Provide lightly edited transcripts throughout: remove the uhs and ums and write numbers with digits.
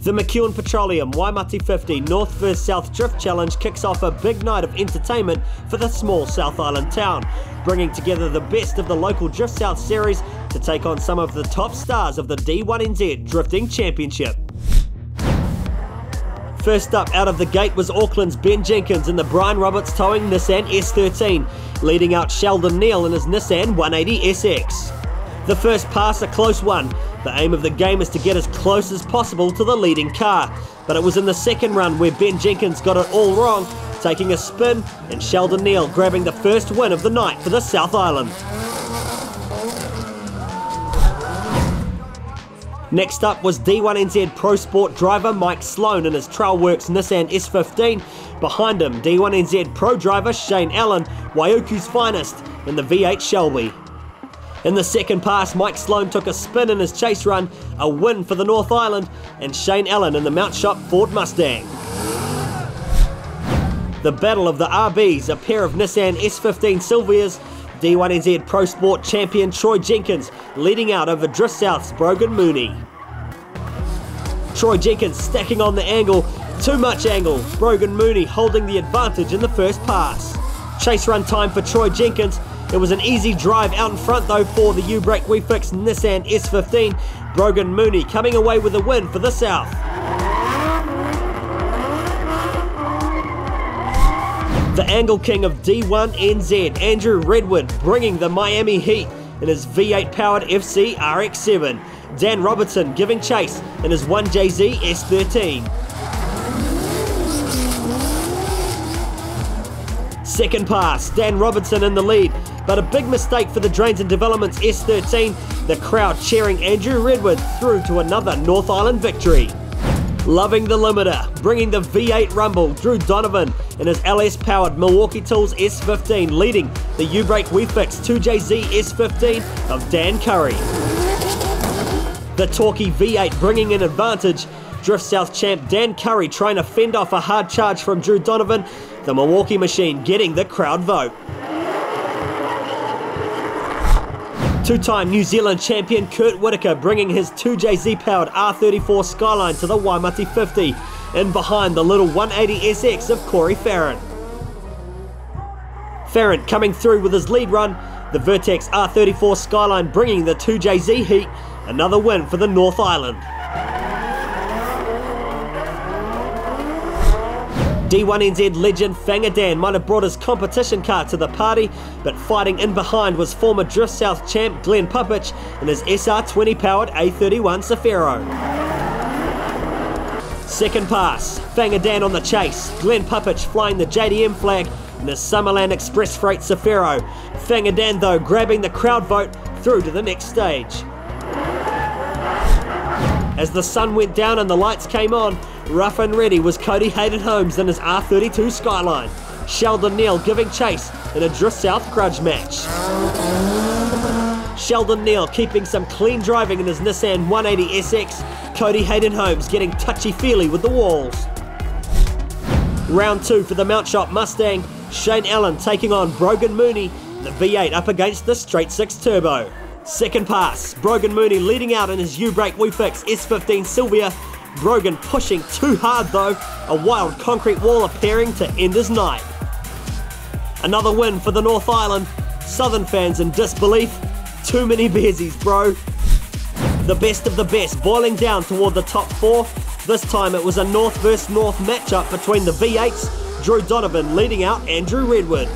The McEwen Petroleum Waimati 50 North vs South Drift Challenge kicks off a big night of entertainment for the small South Island town, bringing together the best of the local Drift South series to take on some of the top stars of the D1NZ Drifting Championship. First up out of the gate was Auckland's Ben Jenkins in the Brian Roberts towing Nissan S13, leading out Sheldon Neal in his Nissan 180SX. The first pass a close one. The aim of the game is to get as close as possible to the leading car, but it was in the second run where Ben Jenkins got it all wrong, taking a spin and Sheldon Neal grabbing the first win of the night for the South Island. Next up was D1NZ Pro Sport driver Mike Sloan in his Trailworks Nissan S15. Behind him, D1NZ Pro driver Shane Allen, Waiuku's finest, in the V8 Shelby. In the second pass, Mike Sloan took a spin in his chase run, a win for the North Island, and Shane Allen in the Mount Shop Ford Mustang. The battle of the RBs, a pair of Nissan S15 Silvias, D1NZ Pro Sport champion Troy Jenkins leading out over Drift South's Brogan Mooney. Troy Jenkins stacking on the angle, too much angle, Brogan Mooney holding the advantage in the first pass. Chase run time for Troy Jenkins. It was an easy drive out in front though for the U-Brake WeFix Nissan S15, Brogan Mooney coming away with a win for the South. The angle king of D1NZ, Andrew Redwood, bringing the Miami heat in his V8 powered FC RX7. Dan Robertson giving chase in his 1JZ S13. Second pass, Dan Robertson in the lead, but a big mistake for the Drains and Developments S13, the crowd cheering Andrew Redwood through to another North Island victory. Loving the limiter, bringing the V8 rumble, Drew Donovan in his LS-powered Milwaukee Tools S15, leading the U-Brake WeFix 2JZ S15 of Dan Curry. The Torquay V8 bringing an advantage, Drift South champ Dan Curry trying to fend off a hard charge from Drew Donovan, the Milwaukee machine getting the crowd vote. Two-time New Zealand champion Kurt Whitaker bringing his 2JZ-powered R34 Skyline to the Waimati 50, in behind the little 180SX of Corey Farrant. Farrant coming through with his lead run, the Vertex R34 Skyline bringing the 2JZ heat, another win for the North Island. D1NZ legend Fangadan might have brought his competition car to the party, but fighting in behind was former Drift South champ Glenn Puppich in his SR20 powered A31 Cefiro. Second pass, Fangadan on the chase, Glenn Puppich flying the JDM flag in his Summerland Express Freight Cefiro. Fangadan though grabbing the crowd vote through to the next stage. As the sun went down and the lights came on, rough and ready was Cody Hayden-Holmes in his R32 Skyline. Sheldon Neal giving chase in a Drift South grudge match. Sheldon Neal keeping some clean driving in his Nissan 180SX. Cody Hayden-Holmes getting touchy-feely with the walls. Round 2 for the Mount Shop Mustang. Shane Allen taking on Brogan Mooney, the V8 up against the Straight 6 Turbo. Second pass, Brogan Mooney leading out in his U-Brake WeFix S15 Silvia. Brogan pushing too hard though, a wild concrete wall appearing to end his night. Another win for the North Island. Southern fans in disbelief. Too many beersies, bro. The best of the best boiling down toward the top 4. This time it was a North vs North matchup between the V8s, Drew Donovan leading out Andrew Redwood.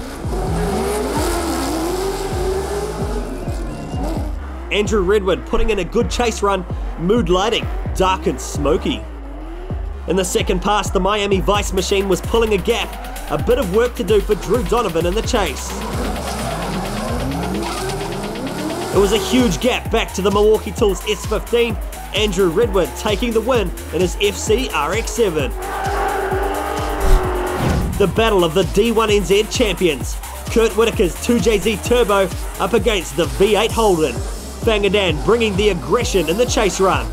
Andrew Redwood putting in a good chase run, mood lighting, dark and smoky. In the second pass, the Miami Vice machine was pulling a gap, a bit of work to do for Drew Donovan in the chase. It was a huge gap back to the Milwaukee Tools S15, Andrew Redwood taking the win in his FC RX7. The battle of the D1NZ champions, Kurt Whitaker's 2JZ Turbo up against the V8 Holden. Fangadan bringing the aggression in the chase run.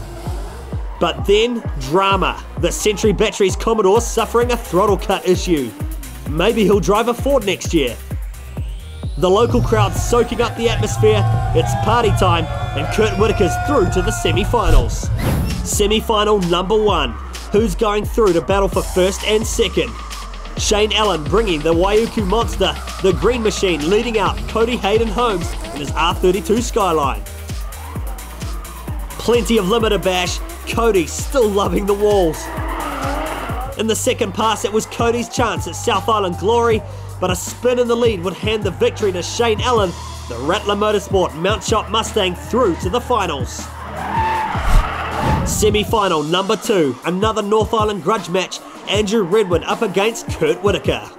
But then, drama. The Century Batteries Commodore suffering a throttle cut issue. Maybe he'll drive a Ford next year. The local crowd soaking up the atmosphere. It's party time, and Kurt Whitaker's through to the semi-finals. Semi-final number 1. Who's going through to battle for first and second? Shane Allen bringing the Waiuku Monster, the Green Machine leading out Cody Hayden Holmes in his R32 Skyline. Plenty of limiter bash, Cody still loving the walls. In the second pass, it was Cody's chance at South Island Glory, but a spin in the lead would hand the victory to Shane Allen, the Rattler Motorsport Mount Shot Mustang, through to the finals. Semi-final number 2, another North Island grudge match, Andrew Redwood up against Kurt Whitaker.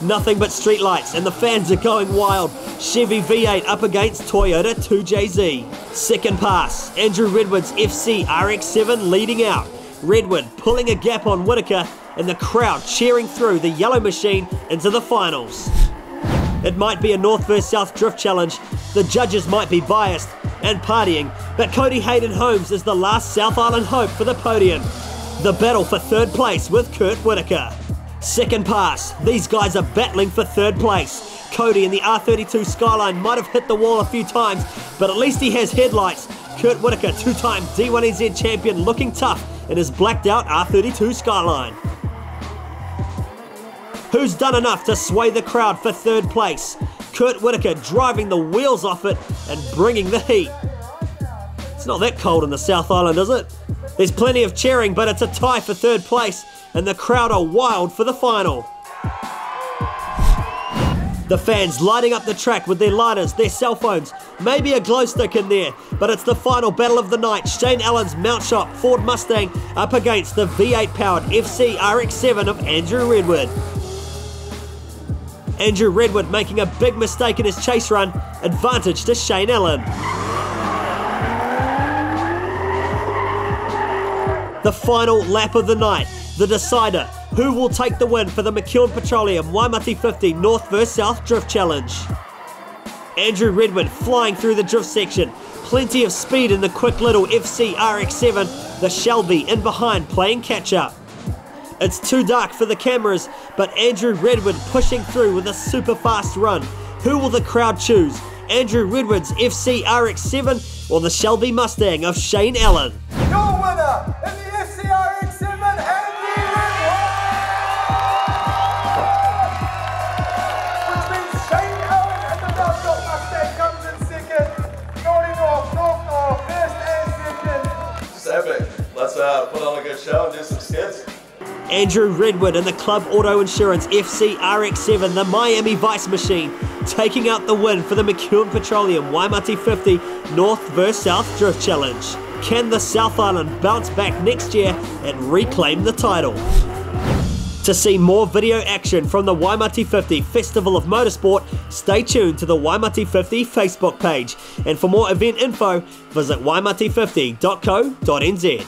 Nothing but streetlights and the fans are going wild. Chevy V8 up against Toyota 2JZ. Second pass, Andrew Redwood's FC RX-7 leading out. Redwood pulling a gap on Whitaker and the crowd cheering through the yellow machine into the finals. It might be a North vs South drift challenge, the judges might be biased and partying, but Cody Hayden Holmes is the last South Island hope for the podium. The battle for third place with Kurt Whitaker. Second pass, these guys are battling for third place. Cody in the R32 Skyline might have hit the wall a few times, but at least he has headlights. Kurt Whitaker, 2-time D1NZ champion, looking tough in his blacked out R32 Skyline. Who's done enough to sway the crowd for third place? Kurt Whitaker driving the wheels off it and bringing the heat. It's not that cold in the South Island, is it? There's plenty of cheering, but it's a tie for third place, and the crowd are wild for the final. The fans lighting up the track with their lighters, their cell phones, maybe a glow stick in there, but it's the final battle of the night. Shane Allen's Mount Shot Ford Mustang up against the V8 powered FC RX-7 of Andrew Redwood. Andrew Redwood making a big mistake in his chase run, advantage to Shane Allen. The final lap of the night, the decider. Who will take the win for the McEwen Petroleum Waimate 50 North vs South Drift Challenge? Andrew Redwood flying through the drift section. Plenty of speed in the quick little FC RX-7. The Shelby in behind playing catch up. It's too dark for the cameras, but Andrew Redwood pushing through with a super fast run. Who will the crowd choose? Andrew Redwood's FC RX-7 or the Shelby Mustang of Shane Allen? Your winner in the FC RX-7, Andrew Redwood! Which means Shane Allen and the Mount Shot Mustang comes in second. Naughty North, first and second. Just epic. Let's put on a good show and do some skits. Andrew Redwood and the Club Auto Insurance FC RX-7, the Miami Vice Machine, taking out the win for the McEwen Petroleum Waimate 50 North vs South Drift Challenge. Can the South Island bounce back next year and reclaim the title? To see more video action from the Waimate 50 Festival of Motorsport, stay tuned to the Waimate 50 Facebook page. And for more event info, visit waimate50.co.nz.